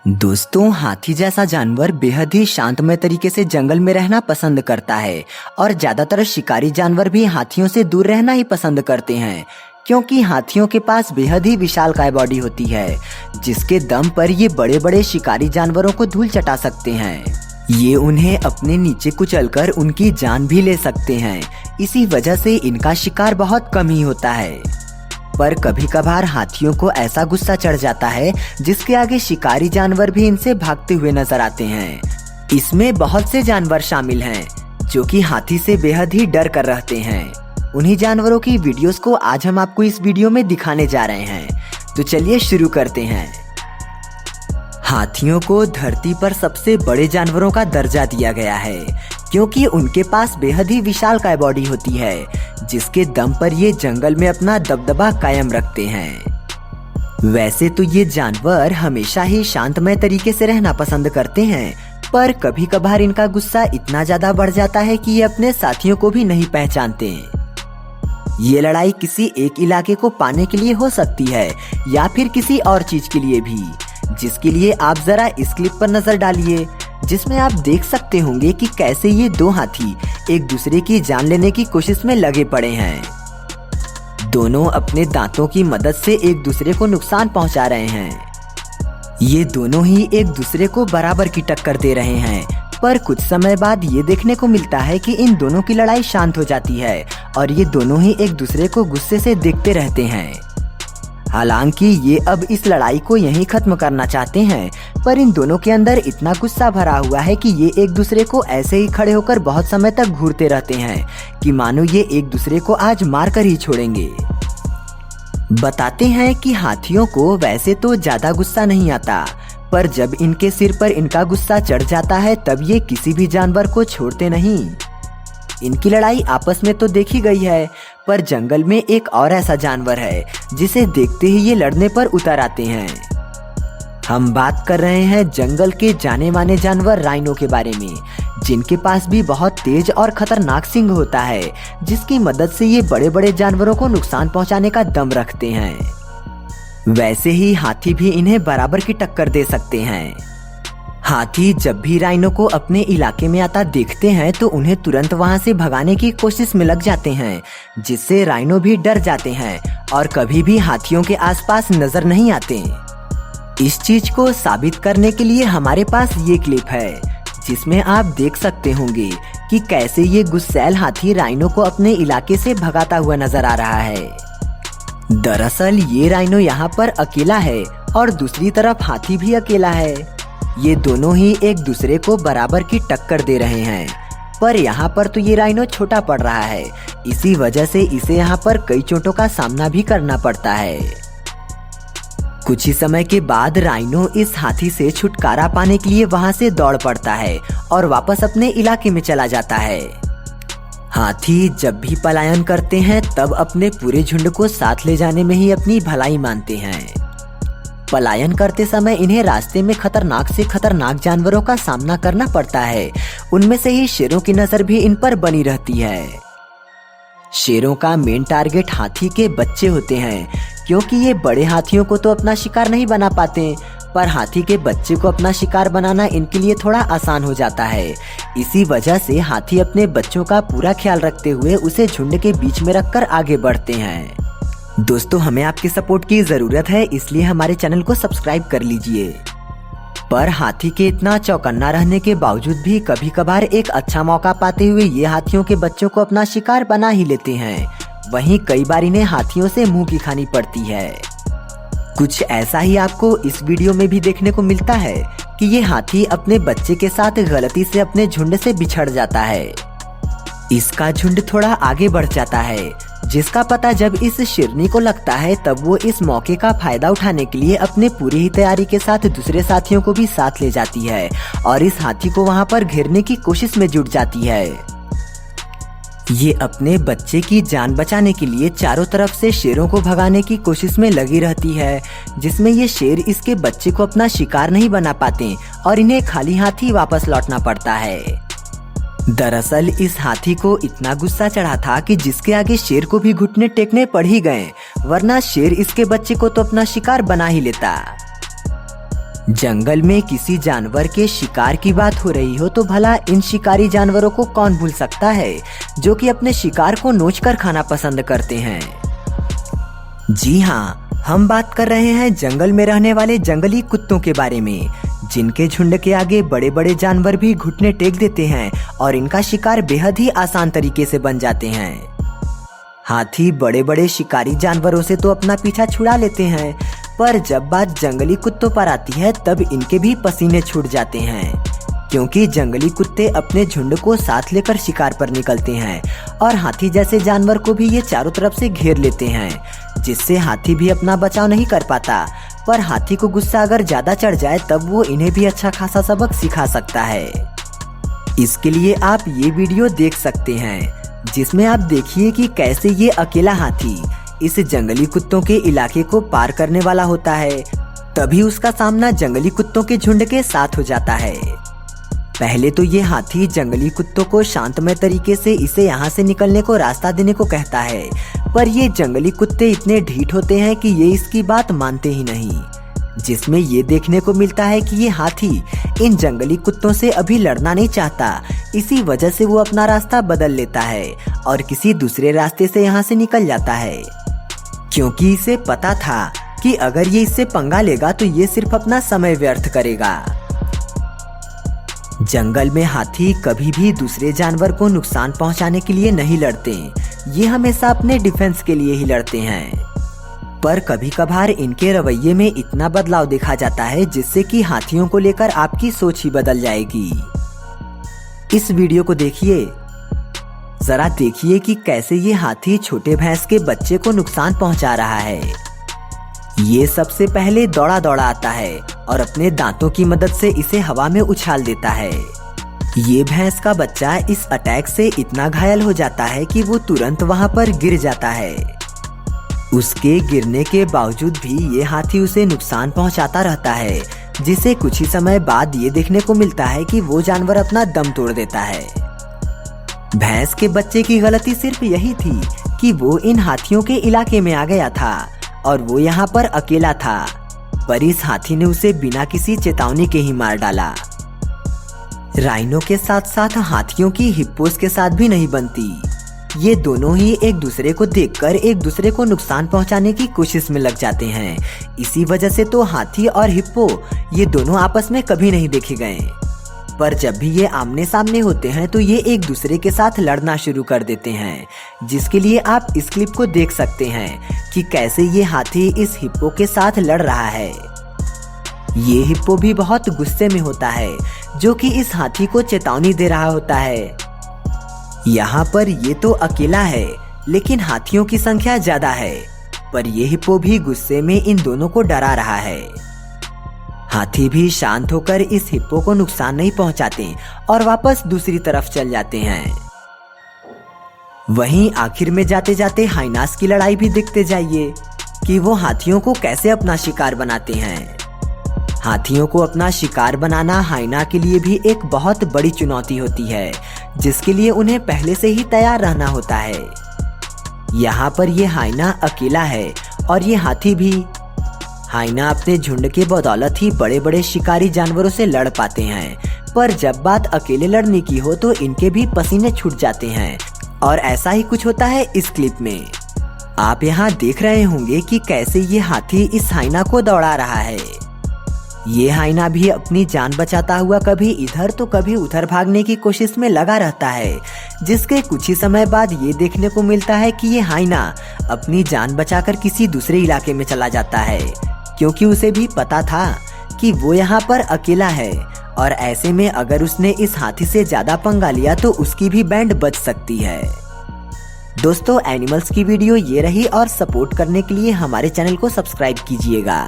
दोस्तों, हाथी जैसा जानवर बेहद ही शांतमय तरीके से जंगल में रहना पसंद करता है और ज्यादातर शिकारी जानवर भी हाथियों से दूर रहना ही पसंद करते हैं, क्योंकि हाथियों के पास बेहद ही विशालकाय बॉडी होती है, जिसके दम पर ये बड़े बड़े शिकारी जानवरों को धूल चटा सकते हैं। ये उन्हें अपने नीचे कुचलकर उनकी जान भी ले सकते हैं। इसी वजह से इनका शिकार बहुत कम ही होता है। पर कभी कभार हाथियों को ऐसा गुस्सा चढ़ जाता है जिसके आगे शिकारी जानवर भी इनसे भागते हुए नजर आते हैं। इसमें बहुत से जानवर शामिल हैं जो कि हाथी से बेहद ही डर कर रहते हैं। उन्हीं जानवरों की वीडियोस को आज हम आपको इस वीडियो में दिखाने जा रहे हैं। तो चलिए शुरू करते हैं। हाथियों को धरती पर सबसे बड़े जानवरों का दर्जा दिया गया है, क्योंकि उनके पास बेहद ही विशालकाय बॉडी होती है, जिसके दम पर ये जंगल में अपना दबदबा कायम रखते हैं। वैसे तो ये जानवर हमेशा ही शांतमय तरीके से रहना पसंद करते हैं, पर कभी कभार इनका गुस्सा इतना ज्यादा बढ़ जाता है कि ये अपने साथियों को भी नहीं पहचानते। ये लड़ाई किसी एक इलाके को पाने के लिए हो सकती है या फिर किसी और चीज के लिए भी, जिसके लिए आप जरा इस क्लिप पर नजर डालिए, जिसमें आप देख सकते होंगे कि कैसे ये दो हाथी एक दूसरे की जान लेने की कोशिश में लगे पड़े हैं। दोनों अपने दांतों की मदद से एक दूसरे को नुकसान पहुंचा रहे हैं। ये दोनों ही एक दूसरे को बराबर की टक्कर दे रहे हैं, पर कुछ समय बाद ये देखने को मिलता है कि इन दोनों की लड़ाई शांत हो जाती है और ये दोनों ही एक दूसरे को गुस्से से देखते रहते हैं। हालांकि ये अब इस लड़ाई को यहीं खत्म करना चाहते हैं, पर इन दोनों के अंदर इतना गुस्सा भरा हुआ है कि ये एक दूसरे को ऐसे ही खड़े होकर बहुत समय तक घूरते रहते हैं कि मानो ये एक दूसरे को आज मार कर ही छोड़ेंगे। बताते हैं कि हाथियों को वैसे तो ज्यादा गुस्सा नहीं आता, पर जब इनके सिर पर इनका गुस्सा चढ़ जाता है तब ये किसी भी जानवर को छोड़ते नहीं। इनकी लड़ाई आपस में तो देखी गई है, पर जंगल में एक और ऐसा जानवर है जिसे देखते ही ये लड़ने पर उतर आते हैं। हम बात कर रहे हैं जंगल के जाने माने जानवर राइनो के बारे में, जिनके पास भी बहुत तेज और खतरनाक सींग होता है, जिसकी मदद से ये बड़े बड़े जानवरों को नुकसान पहुंचाने का दम रखते हैं। वैसे ही हाथी भी इन्हें बराबर की टक्कर दे सकते हैं। हाथी जब भी राइनो को अपने इलाके में आता देखते हैं तो उन्हें तुरंत वहां से भगाने की कोशिश में लग जाते हैं, जिससे राइनो भी डर जाते हैं और कभी भी हाथियों के आसपास नजर नहीं आते। इस चीज को साबित करने के लिए हमारे पास ये क्लिप है, जिसमें आप देख सकते होंगे कि कैसे ये गुस्सैल हाथी राइनो को अपने इलाके से भगाता हुआ नजर आ रहा है। दरअसल ये राइनो यहाँ पर अकेला है और दूसरी तरफ हाथी भी अकेला है। ये दोनों ही एक दूसरे को बराबर की टक्कर दे रहे हैं, पर यहाँ पर तो ये राइनो छोटा पड़ रहा है, इसी वजह से इसे यहाँ पर कई चोटों का सामना भी करना पड़ता है। कुछ ही समय के बाद राइनो इस हाथी से छुटकारा पाने के लिए वहाँ से दौड़ पड़ता है और वापस अपने इलाके में चला जाता है। हाथी जब भी पलायन करते हैं तब अपने पूरे झुंड को साथ ले जाने में ही अपनी भलाई मानते हैं। पलायन करते समय इन्हें रास्ते में खतरनाक से खतरनाक जानवरों का सामना करना पड़ता है। उनमें से ही शेरों की नजर भी इन पर बनी रहती है। शेरों का मेन टारगेट हाथी के बच्चे होते हैं, क्योंकि ये बड़े हाथियों को तो अपना शिकार नहीं बना पाते, पर हाथी के बच्चे को अपना शिकार बनाना इनके लिए थोड़ा आसान हो जाता है। इसी वजह से हाथी अपने बच्चों का पूरा ख्याल रखते हुए उसे झुंड के बीच में रखकर आगे बढ़ते हैं। दोस्तों, हमें आपकी सपोर्ट की जरूरत है, इसलिए हमारे चैनल को सब्सक्राइब कर लीजिए। पर हाथी के इतना चौकन्ना रहने के बावजूद भी कभी कभार एक अच्छा मौका पाते हुए ये हाथियों के बच्चों को अपना शिकार बना ही लेते हैं। वहीं कई बार इन्हें हाथियों से मुंह की खानी पड़ती है। कुछ ऐसा ही आपको इस वीडियो में भी देखने को मिलता है कि ये हाथी अपने बच्चे के साथ गलती से अपने झुंड से बिछड़ जाता है। इसका झुंड थोड़ा आगे बढ़ जाता है, जिसका पता जब इस शेरनी को लगता है तब वो इस मौके का फायदा उठाने के लिए अपने पूरी ही तैयारी के साथ दूसरे साथियों को भी साथ ले जाती है और इस हाथी को वहां पर घेरने की कोशिश में जुट जाती है। ये अपने बच्चे की जान बचाने के लिए चारों तरफ से शेरों को भगाने की कोशिश में लगी रहती है, जिसमें ये शेर इसके बच्चे को अपना शिकार नहीं बना पाते और इन्हें खाली हाथ ही वापस लौटना पड़ता है। दरअसल इस हाथी को इतना गुस्सा चढ़ा था कि जिसके आगे शेर को भी घुटने टेकने पड़ ही गए, वरना शेर इसके बच्चे को तो अपना शिकार बना ही लेता। जंगल में किसी जानवर के शिकार की बात हो रही हो तो भला इन शिकारी जानवरों को कौन भूल सकता है जो कि अपने शिकार को नोचकर खाना पसंद करते हैं। जी हाँ, हम बात कर रहे हैं जंगल में रहने वाले जंगली कुत्तों के बारे में, जिनके झुंड के आगे बड़े बड़े जानवर भी घुटने टेक देते हैं और इनका शिकार बेहद ही आसान तरीके से बन जाते हैं। हाथी बड़े बड़े शिकारी जानवरों से तो अपना पीछा छुड़ा लेते हैं, पर जब बात जंगली कुत्तों पर आती है तब इनके भी पसीने छूट जाते हैं, क्योंकि जंगली कुत्ते अपने झुंड को साथ लेकर शिकार पर निकलते हैं और हाथी जैसे जानवर को भी ये चारों तरफ से घेर लेते हैं, जिससे हाथी भी अपना बचाव नहीं कर पाता। पर हाथी को गुस्सा अगर ज्यादा चढ़ जाए तब वो इन्हें भी अच्छा खासा सबक सिखा सकता है। इसके लिए आप ये वीडियो देख सकते हैं, जिसमें आप देखिए कि कैसे ये अकेला हाथी इस जंगली कुत्तों के इलाके को पार करने वाला होता है। तभी उसका सामना जंगली कुत्तों के झुंड के साथ हो जाता है। पहले तो ये हाथी जंगली कुत्तों को शांतमय तरीके से इसे यहाँ से निकलने को रास्ता देने को कहता है, पर ये जंगली कुत्ते इतने ढीठ होते हैं कि ये इसकी बात मानते ही नहीं, जिसमें ये देखने को मिलता है कि ये हाथी इन जंगली कुत्तों से अभी लड़ना नहीं चाहता। इसी वजह से वो अपना रास्ता बदल लेता है और किसी दूसरे रास्ते से यहाँ से निकल जाता है, क्योंकि इसे पता था कि अगर ये इससे पंगा लेगा तो ये सिर्फ अपना समय व्यर्थ करेगा। जंगल में हाथी कभी भी दूसरे जानवर को नुकसान पहुंचाने के लिए नहीं लड़ते, ये हमेशा अपने डिफेंस के लिए ही लड़ते हैं। पर कभी कभार इनके रवैये में इतना बदलाव देखा जाता है जिससे कि हाथियों को लेकर आपकी सोच ही बदल जाएगी। इस वीडियो को देखिए, जरा देखिए कि कैसे ये हाथी छोटे भैंस के बच्चे को नुकसान पहुंचा रहा है। ये सबसे पहले दौड़ा दौड़ा आता है और अपने दांतों की मदद से इसे हवा में उछाल देता है। ये भैंस का बच्चा इस अटैक से इतना घायल हो जाता है कि वो तुरंत वहां पर गिर जाता है। उसके गिरने के बावजूद भी ये हाथी उसे नुकसान पहुंचाता रहता है, जिसे कुछ ही समय बाद ये देखने को मिलता है कि वो जानवर अपना दम तोड़ देता है। भैंस के बच्चे की गलती सिर्फ यही थी कि वो इन हाथियों के इलाके में आ गया था और वो यहाँ पर अकेला था, पर इस हाथी ने उसे बिना किसी चेतावनी के ही मार डाला। राइनो के साथ साथ हाथियों की हिप्पोस के साथ भी नहीं बनती। ये दोनों ही एक दूसरे को देखकर एक दूसरे को नुकसान पहुंचाने की कोशिश में लग जाते हैं। इसी वजह से तो हाथी और हिप्पो ये दोनों आपस में कभी नहीं देखे गए, पर जब भी ये आमने सामने होते हैं तो ये एक दूसरे के साथ लड़ना शुरू कर देते हैं, जिसके लिए आप इस क्लिप को देख सकते हैं कि कैसे ये हाथी इस हिप्पो के साथ लड़ रहा है। ये हिप्पो भी बहुत गुस्से में होता है, जो कि इस हाथी को चेतावनी दे रहा होता है। यहाँ पर ये तो अकेला है, लेकिन हाथियों की संख्या ज्यादा है, पर ये हिप्पो भी गुस्से में इन दोनों को डरा रहा है। हाथी भी शांत होकर इस हिप्पो को नुकसान नहीं पहुंचाते और वापस दूसरी तरफ चल जाते हैं। वहीं आखिर में जाते जाते हाइनास की लड़ाई भी देखते जाइए कि वो हाथियों को कैसे अपना शिकार बनाते हैं। हाथियों को अपना शिकार बनाना हाइना के लिए भी एक बहुत बड़ी चुनौती होती है, जिसके लिए उन्हें पहले से ही तैयार रहना होता है। यहाँ पर ये हाइना अकेला है और ये हाथी भी। हाइना अपने झुंड के बदौलत ही बड़े बड़े शिकारी जानवरों से लड़ पाते हैं, पर जब बात अकेले लड़ने की हो तो इनके भी पसीने छूट जाते हैं, और ऐसा ही कुछ होता है इस क्लिप में। आप यहाँ देख रहे होंगे कि कैसे ये हाथी इस हाइना को दौड़ा रहा है। ये हाइना भी अपनी जान बचाता हुआ कभी इधर तो कभी उधर भागने की कोशिश में लगा रहता है, जिसके कुछ ही समय बाद ये देखने को मिलता है कि ये हाइना अपनी जान बचाकर किसी दूसरे इलाके में चला जाता है, क्योंकि उसे भी पता था कि वो यहाँ पर अकेला है और ऐसे में अगर उसने इस हाथी से ज्यादा पंगा लिया तो उसकी भी बैंड बच सकती है। दोस्तों, एनिमल्स की वीडियो ये रही और सपोर्ट करने के लिए हमारे चैनल को सब्सक्राइब कीजिएगा।